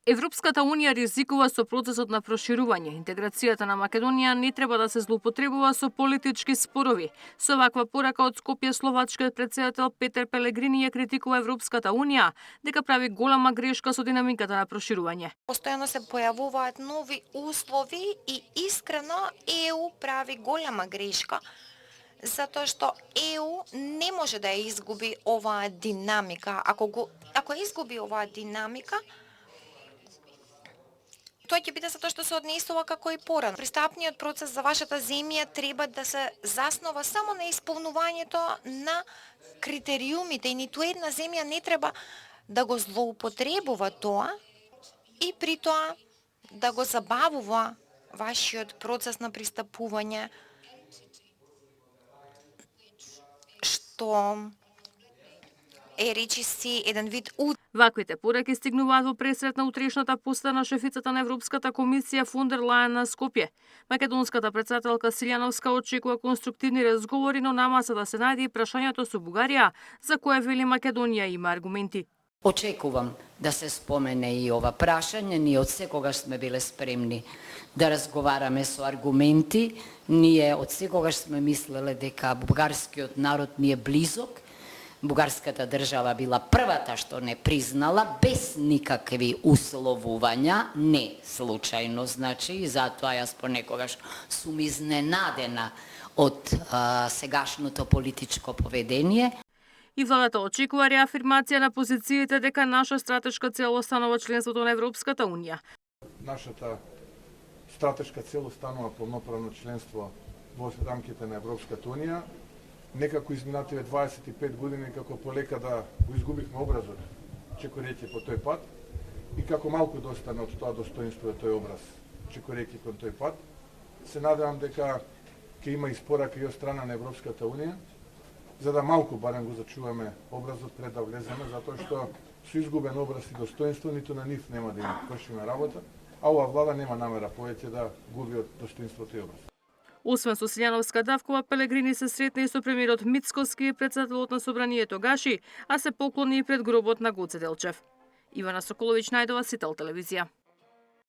Европската унија ризикува со процесот на проширување. Интеграцијата на Македонија не треба да се злоупотребува со политички спорови. Со ваква порака од Скопје, словачкиот претседател Петер Пелегрини ја критикува Европската унија дека прави голема грешка со динамиката на проширување. Постојано се појавуваат нови услови и искрено ЕУ прави голема грешка, затоа што ЕУ не може да ја изгуби оваа динамика. Ако ја изгуби оваа динамика, тоа ќе биде затоа што се однесува како и порано. Пристапниот процес за вашата земја треба да се заснова само на исполнувањето на критериумите и ниту една земја не треба да го злоупотребува тоа и при тоа да го забавува вашиот процес на пристапување, што е речиси еден вид Ваквите пораки стигнуваат во пресрет на утрешната посета на шефицата на Европската комисија фон дер Лајен на Скопје. Македонската претседателка Силјановска очекува конструктивни разговори, но на масата се најде и прашањето со Бугарија, за кое вели Македонија има аргументи. Очекувам да се спомене и ова прашање. Ние од секогаш сме биле спремни да разговараме со аргументи. Ние од секогаш сме мислеле дека бугарскиот народ ни е близок. Бугарската држава била првата што не признала без никакви условувања, не случајно, значи, и затоа јас понекогаш сум изненадена од сегашното политичко поведение. И владата очекува реафирмација на позициите дека наша стратешка цел останува членството на Европската унија. Нашата стратешка цел останува полноправно членство во рамките на Европската унија. Некако изминативе 25 години како полека да го изгубивме образот, чекорејќи по тој пат, и како малку да остане од тоа достоинство и тој образ, чекорејќи кон тој пат. Се надевам дека ќе има испорака и од страна на Европската унија, за да малку барем го зачуваме образот пред да влеземе, затоа што со изгубен образ и достоинство ниту на нив нема да им вршиме работа, а оваа влада нема намера повеќе да губи од достоинството и образ. Освен со Силјановска Давкова, Пелегрини се сретна и со премиерот Мицкоски и претседателот на Собранието Гаши, а се поклони и пред гробот на Гоце Делчев. Ивана Соколовиќ најдова, Сител телевизија.